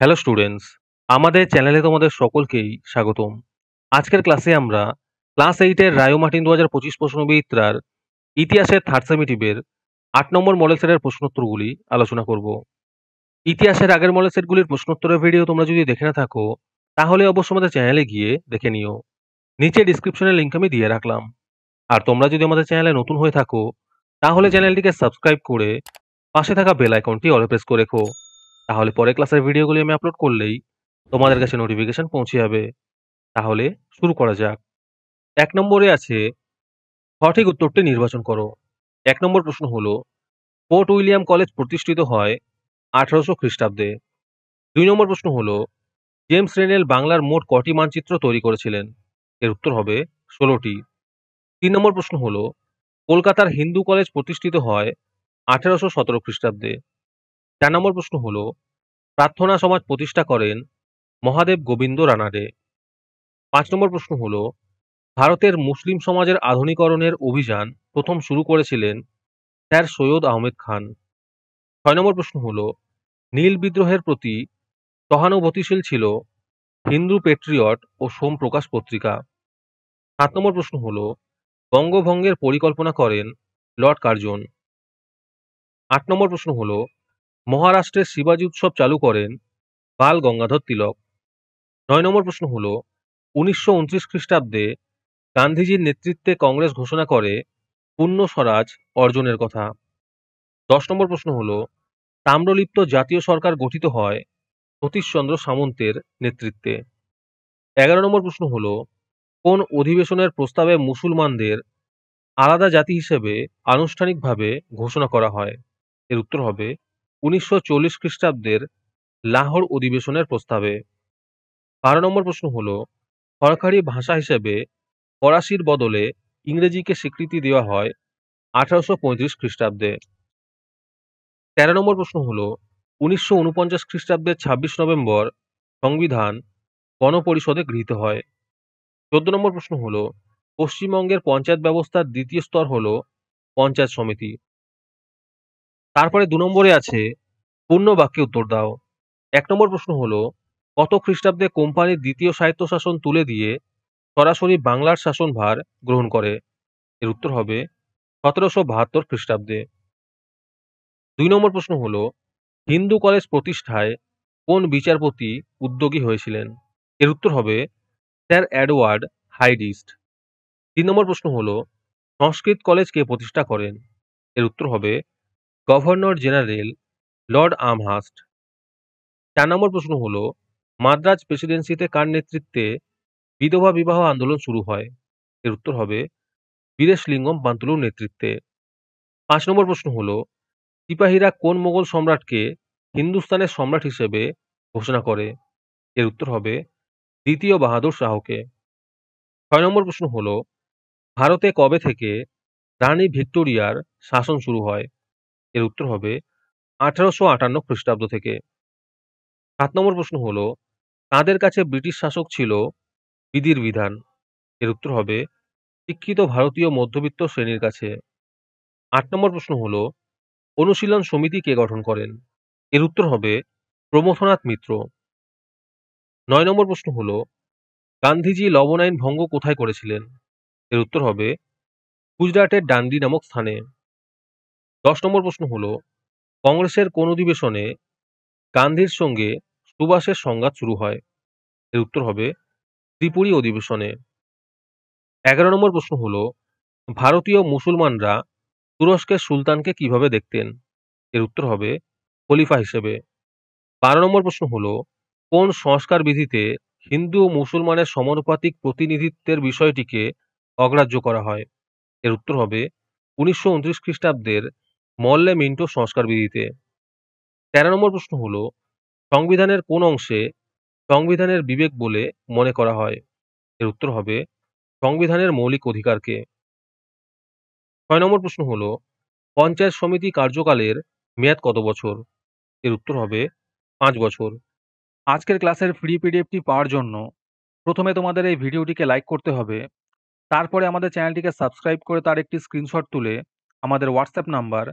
Hello students, আমাদের চ্যানেলে তোমাদের সকলকেই স্বাগতম। আজকের ক্লাসে আমরা ক্লাস 8 এর রায়ো মার্টিন 2025 প্রশ্নবিচিত্রার ইতিহাসের থার্ড সেমিটিভের 8 নম্বর মডেল সেটের প্রশ্নোত্তরগুলি আলোচনা করব। ইতিহাসের আগের মডেল সেটগুলির প্রশ্নোত্তরের ভিডিও তোমরা যদি দেখে না থাকো, তাহলে অবশ্যই আমাদের চ্যানেলে গিয়ে দেখে নিও। নিচে ডিসক্রিপশনের লিংক আমি দিয়ে রাখলাম। আর তোমরা যদি আমাদের চ্যানেলে নতুন হয়ে থাকো, তাহলে চ্যানেলটিকে সাবস্ক্রাইব করে পাশে থাকা বেল আইকনটি অল প্রেস করে রেখো। তাহলে পরের ক্লাসের ভিডিওগুলি আমি আপলোড করলেই তোমাদের কাছে নোটিফিকেশন পৌঁছে যাবে। তাহলে শুরু করা যাক। ১ নম্বরে আছে সঠিক উত্তরটি নির্বাচন করো। ১ নম্বর প্রশ্ন হলো, ফোর্ট উইলিয়াম কলেজ প্রতিষ্ঠিত হয় ১৮০০ খ্রিস্টাব্দে। ২ নম্বর প্রশ্ন হলো, জেমস রেনেল বাংলার মোট কটি মানচিত্র তৈরি করেছিলেন? এর উত্তর হবে ১৬টি। ৩ নম্বর প্রশ্ন হলো, কলকাতার হিন্দু কলেজ প্রতিষ্ঠিত হয় ১৮১৭ খ্রিস্টাব্দে। ৪ নম্বর প্রশ্ন হলো, প্রার্থনা সমাজ প্রতিষ্ঠা করেন মহাদেব গোবিন্দ রানাডে। ৫ নম্বর প্রশ্ন হলো, ভারতের মুসলিম সমাজের আধুনিকরণের অভিযান প্রথম শুরু করেছিলেন স্যার সৈয়দ আহমেদ খান। ৬ নম্বর প্রশ্ন হলো, নীল বিদ্রোহের প্রতি সহানুভূতিশীল ছিল হিন্দু পেট্রিয়ট ও সোমপ্রকাশ পত্রিকা। ৭ নম্বর প্রশ্ন হলো, বঙ্গভঙ্গের পরিকল্পনা করেন লর্ড কার্জন। ৮ নম্বর প্রশ্ন হলো, মহারাষ্ট্রের শিবাজী উৎসব চালু করেন বাল গঙ্গাধর তিলক। ৯ নম্বর প্রশ্ন হলো, ১৯২৯ খ্রিস্টাব্দে গান্ধীজির নেতৃত্বে কংগ্রেস ঘোষণা করে পূর্ণ স্বরাজ অর্জনের কথা। ১০ নম্বর প্রশ্ন হলো, তাম্রলিপ্ত জাতীয় সরকার গঠিত হয় সতীশচন্দ্র সামন্তের নেতৃত্বে। ১১ নম্বর প্রশ্ন হলো, কোন অধিবেশনের প্রস্তাবে মুসলমানদের আলাদা জাতি হিসেবে আনুষ্ঠানিকভাবে ঘোষণা করা হয়? এর উত্তর হবে ১৯৪০ খ্রিস্টাব্দের লাহোর অধিবেশনের প্রস্তাবে। ১২ নম্বর প্রশ্ন হলো, সরকারি ভাষা হিসেবে ফরাসির বদলে ইংরেজিকে স্বীকৃতি দেওয়া হয় ১৮৩৫ খ্রিস্টাব্দে। ১৩ নম্বর প্রশ্ন হলো, ১৯৪৯ খ্রিস্টাব্দের ২৬ নভেম্বর সংবিধান গণপরিষদে গৃহীত হয়। ১৪ নম্বর প্রশ্ন হলো, পশ্চিমবঙ্গের পঞ্চায়েত ব্যবস্থার দ্বিতীয় স্তর হলো পঞ্চায়েত সমিতি। তারপরে ২ নম্বরে আছে পূর্ণ বাক্যে উত্তর দাও। ১ নম্বর প্রশ্ন হলো, কত খ্রিস্টাব্দে কোম্পানির দ্বিতীয় স্বায়ত্তশাসন তুলে দিয়ে সরাসরি বাংলার শাসনভার গ্রহণ করে? এর উত্তর হবে ১৭৭২ খ্রিস্টাব্দে। ২ নম্বর প্রশ্ন হলো, হিন্দু কলেজ প্রতিষ্ঠায় কোন বিচারপতি উদ্যোগী হয়েছিলেন? এর উত্তর হবে স্যার এডওয়ার্ড হাইডিস্ট। ৩ নম্বর প্রশ্ন হলো, সংস্কৃত কলেজ কে প্রতিষ্ঠা করেন? এর উত্তর হবে গভর্নর জেনারেল লর্ড আমহার্স্ট। ৪ নম্বর প্রশ্ন হলো, মাদ্রাজ প্রেসিডেন্সিতে কার নেতৃত্বে বিধবা বিবাহ আন্দোলন শুরু হয়? এর উত্তর হবে বীরেশলিঙ্গম পান্তুলুর নেতৃত্বে। ৫ নম্বর প্রশ্ন হলো, সিপাহীরা কোন মোগল সম্রাটকে হিন্দুস্তানের সম্রাট হিসেবে ঘোষণা করে? এর উত্তর হবে দ্বিতীয় বাহাদুর শাহকে। ৬ নম্বর প্রশ্ন হলো, ভারতে কবে থেকে রানী ভিক্টোরিয়ার শাসন শুরু হয়? এর উত্তর হবে ১৮৫৮ খ্রিস্টাব্দ থেকে। ৭ নম্বর প্রশ্ন হলো, কাদের কাছে ব্রিটিশ শাসক ছিল বিধির বিধান? এর উত্তর হবে শিক্ষিত ভারতীয় মধ্যবিত্ত শ্রেণীর কাছে। ৮ নম্বর প্রশ্ন হলো, অনুশীলন সমিতি কে গঠন করেন? এর উত্তর হবে প্রমথনাথ মিত্র। ৯ নম্বর প্রশ্ন হলো, গান্ধীজি লবণ আইন ভঙ্গ কোথায় করেছিলেন? এর উত্তর হবে গুজরাটের ডান্ডি নামক স্থানে। ১০ নম্বর প্রশ্ন হলো, কংগ্রেসের কোন অধিবেশনে গান্ধীর সঙ্গে সুভাষের সংঘাত শুরু হয়? এর উত্তর হবে ত্রিপুরী অধিবেশনে। ১১ নম্বর প্রশ্ন হলো, ভারতীয় মুসলমানরা তুরস্কের সুলতানকে কিভাবে দেখতেন? এর উত্তর হবে খলিফা হিসেবে। ১২ নম্বর প্রশ্ন হলো, কোন সংস্কার বিধিতে হিন্দু ও মুসলমানের সমানুপাতিক প্রতিনিধিত্বের বিষয়টিকে অগ্রাহ্য করা হয়? এর উত্তর হবে ১৯২৯ খ্রিস্টাব্দের মল্লে মিন্টো সংস্কার বিধিতে। ১৩ নম্বর প্রশ্ন হলো, সংবিধানের কোন অংশে সংবিধানের বিবেক বলে মনে করা হয়? এর উত্তর হবে সংবিধানের মৌলিক অধিকারকে। ৬ নম্বর প্রশ্ন হলো, পঞ্চায়েত সমিতি কার্যকালের মেয়াদ কত বছর? এর উত্তর হবে ৫ বছর। আজকের ক্লাসের ফ্রি পিডিএফটি পাওয়ার জন্য প্রথমে তোমাদের এই ভিডিওটিকে লাইক করতে হবে। তারপরে আমাদের চ্যানেলটিকে সাবস্ক্রাইব করে তার একটি স্ক্রিনশট তুলে আমাদের হোয়াটসঅ্যাপ নাম্বার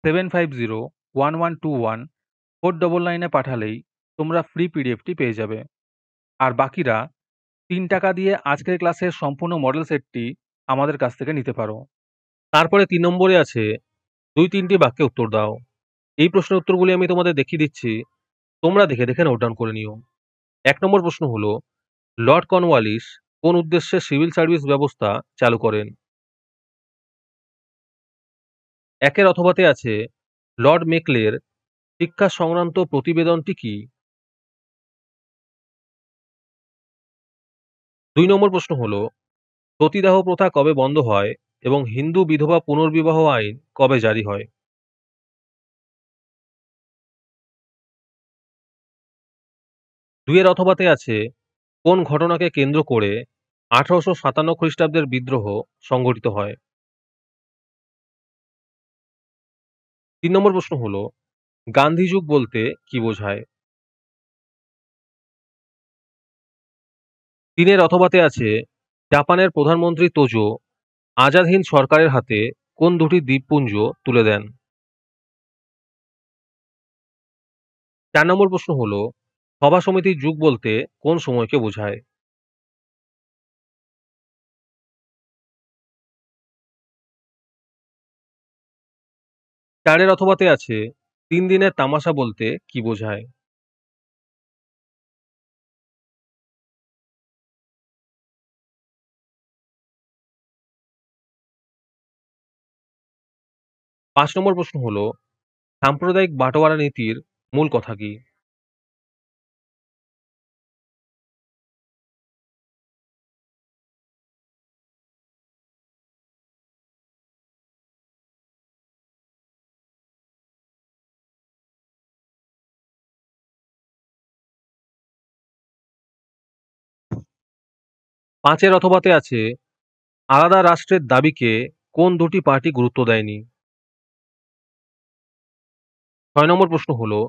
7501121499 পাঠালেই তোমরা ফ্রি পিডিএফটি পেয়ে যাবে। আর বাকিরা ৳৩ দিয়ে আজকের ক্লাসের সম্পূর্ণ মডেল সেটটি আমাদের কাছ থেকে নিতে পারো। তারপরে ৩ নম্বরে আছে ২-৩টি বাক্যে উত্তর দাও। এই প্রশ্নের উত্তরগুলি আমি তোমাদের দেখিয়ে দিচ্ছি। তোমরা দেখে, দেখে নোট ডাউন করে নিও। ১ নম্বর প্রশ্ন হলো, লর্ড কর্নওয়ালিস কোন উদ্দেশ্যে সিভিল সার্ভিস ব্যবস্থা চালু করেন? একের অথবাতে আছে, লর্ড মেকলের শিক্ষা সংক্রান্ত প্রতিবেদনটি কি? ২ নম্বর প্রশ্ন হলো, সতীদাহ প্রথা কবে বন্ধ হয় এবং হিন্দু বিধবা পুনর্বিবাহ আইন কবে জারি হয়? ২ এর অথবাতে আছে, কোন ঘটনাকে কেন্দ্র করে ১৮৫৭ খ্রিস্টাব্দের বিদ্রোহ সংঘটিত হয়? ৩ নম্বর প্রশ্ন হলো, গান্ধী যুগ বলতে কি বোঝায়? ৩ এর অথবাতে আছে, জাপানের প্রধানমন্ত্রী তোজো আজাদ হিন্দ সরকারের হাতে কোন দুটি দ্বীপপুঞ্জ তুলে দেন? ৪ নম্বর প্রশ্ন হলো, সভা সমিতির যুগ বলতে কোন সময়কে বোঝায়? ৪ এর অথবাতে আছে, ৩ দিনের তামাশা বলতে কি বোঝায়? ৫ নম্বর প্রশ্ন হলো, সাম্প্রদায়িক বাটোয়ারা নীতির মূল কথা কি? ৫ এর অথবাতে আছে, আলাদা রাষ্ট্রের দাবিকে কোন দুটি পার্টি গুরুত্ব দেয়নি? ৬ নম্বর প্রশ্ন হলো,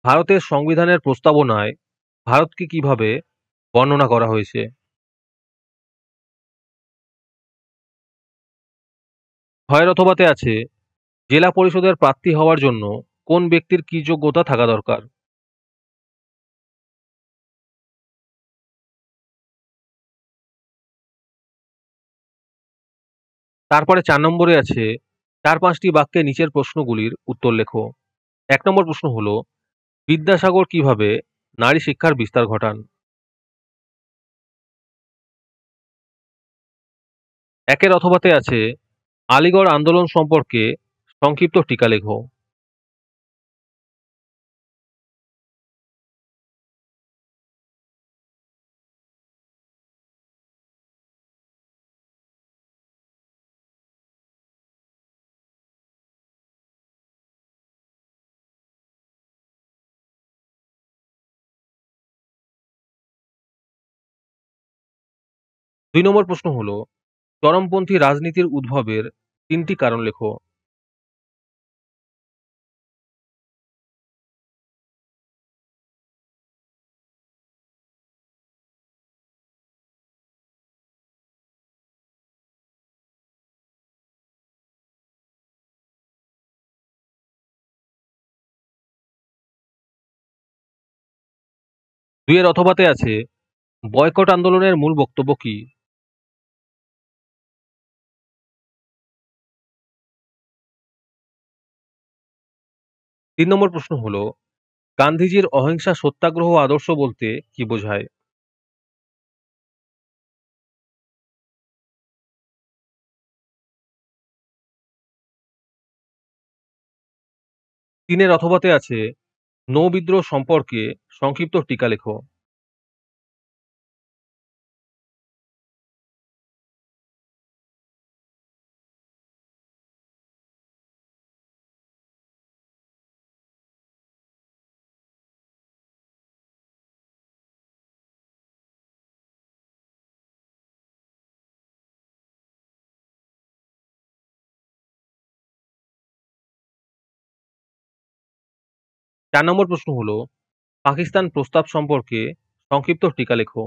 ভারতের সংবিধানের প্রস্তাবনায় ভারতকে কিভাবে বর্ণনা করা হয়েছে? ৬ এর অথবাতে আছে, জেলা পরিষদের প্রার্থী হওয়ার জন্য কোন ব্যক্তির কি যোগ্যতা থাকা দরকার? তারপরে ৪ নম্বরে আছে, ৪-৫টি বাক্যে নিচের প্রশ্নগুলির উত্তর লেখো। ১ নম্বর প্রশ্ন হলো, বিদ্যাসাগর কিভাবে নারী শিক্ষার বিস্তার ঘটান? ১ এর অথবাতে আছে, আলিগড় আন্দোলন সম্পর্কে সংক্ষিপ্ত টিকা লেখো। ২ নম্বর প্রশ্ন হলো, চরমপন্থী রাজনীতির উদ্ভবের ৩টি কারণ লেখো। ২ এর অথবাতে আছে, বয়কট আন্দোলনের মূল বক্তব্য কি? ৩ নম্বর প্রশ্ন হলো, গান্ধীজির অহিংসা সত্যাগ্রহ আদর্শ বলতে কি বোঝায়? ৩ এর অথবাতে আছে, নৌ বিদ্রোহ সম্পর্কে সংক্ষিপ্ত টিকা লেখো। ৳৪ নম্বর প্রশ্ন হলো, পাকিস্তান প্রস্তাব সম্পর্কে সংক্ষিপ্ত টিকা লেখো।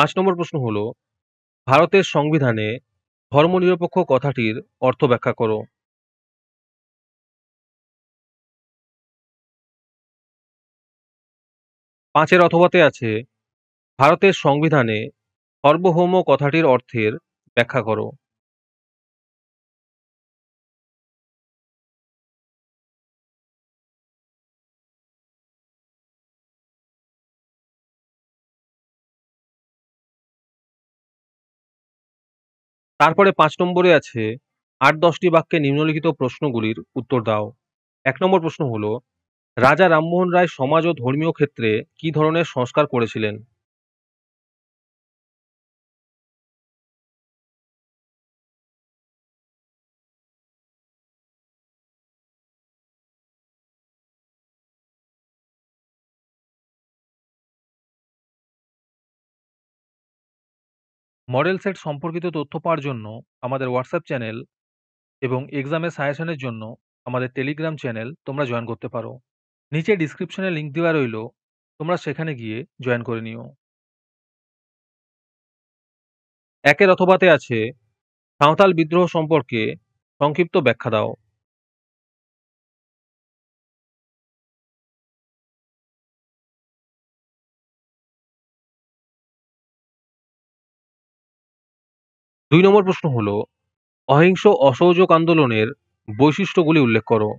৫ নম্বর প্রশ্ন হলো, ভারতের সংবিধানে ধর্মনিরপেক্ষ কথাটির অর্থ ব্যাখ্যা করো। ৫ এর অথবাতে আছে, ভারতের সংবিধানে সার্বভৌম কথাটির অর্থের ব্যাখ্যা করো। তারপরে ৫ নম্বরে আছে, ৮-১০ টি বাক্যে নিম্নলিখিত প্রশ্নগুলির উত্তর দাও। ১ নম্বর প্রশ্ন হলো, রাজা রামমোহন রায় সমাজ ও ধর্মীয় ক্ষেত্রে কি ধরনের সংস্কার করেছিলেন? 'মডেল সেট' সম্পর্কিত তথ্য পাওয়ার জন্য আমাদের হোয়াটসঅ্যাপ চ্যানেল এবং এক্সামের সাজেশনের জন্য আমাদের টেলিগ্রাম চ্যানেল তোমরা জয়েন করতে পারো। নিচে ডেসক্রিপশনে লিংক দেওয়া রইলো, তোমরা সেখানে গিয়ে জয়েন করে নিও। ১ এর অথবাতে আছে, সাঁওতাল বিদ্রোহ সম্পর্কে সংক্ষিপ্ত ব্যাখ্যা দাও। ২ নম্বর প্রশ্ন হলো, অহিংস অসহযোগ আন্দোলনের বৈশিষ্ট্যগুলি উল্লেখ করো।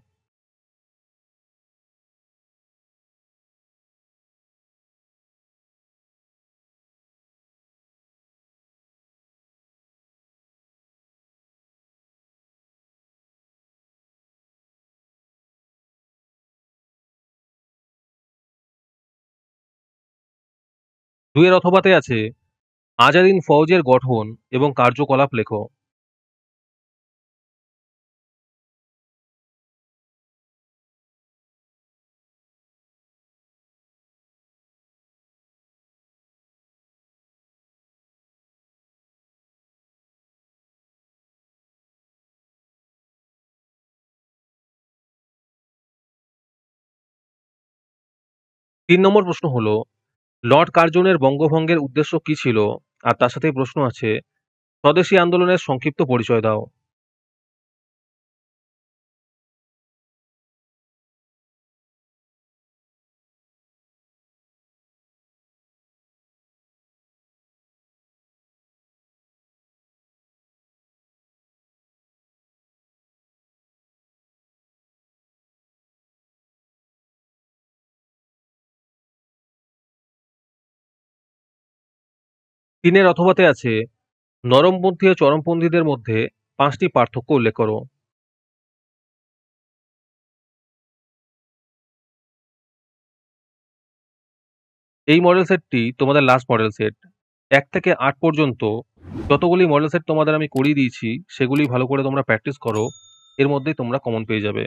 ২ এর অথবাতে আছে, আজাদিন ফৌজের গঠন এবং কার্যকলাপ লেখো। ৩ নম্বর প্রশ্ন হলো, লর্ড কার্জনের বঙ্গভঙ্গের উদ্দেশ্য কি ছিল? আর তার সাথেই প্রশ্ন আছে, স্বদেশী আন্দোলনের সংক্ষিপ্ত পরিচয় দাও। ৩ এর অথবাতে আছে, নরমপন্থী ও চরমপন্থীদের মধ্যে ৫ টি পার্থক্য উল্লেখ করো। এই মডেল সেটটি তোমাদের লাস্ট মডেল সেট। ১ থেকে ৮ পর্যন্ত যতগুলি মডেল সেট তোমাদের আমি করিয়ে দিয়েছি, সেগুলি ভালো করে তোমরা প্র্যাকটিস করো। এর মধ্যেই তোমরা কমন পেয়ে যাবে।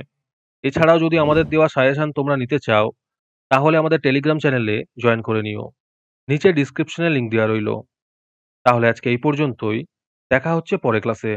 এছাড়াও যদি আমাদের দেওয়া সাজেশন তোমরা নিতে চাও, তাহলে আমাদের টেলিগ্রাম চ্যানেলে জয়েন করে নিও। নিচে ডেসক্রিপশনে লিংক দেওয়া রইলো। তাহলে আজকে এই পর্যন্তই। দেখা হচ্ছে পরের ক্লাসে।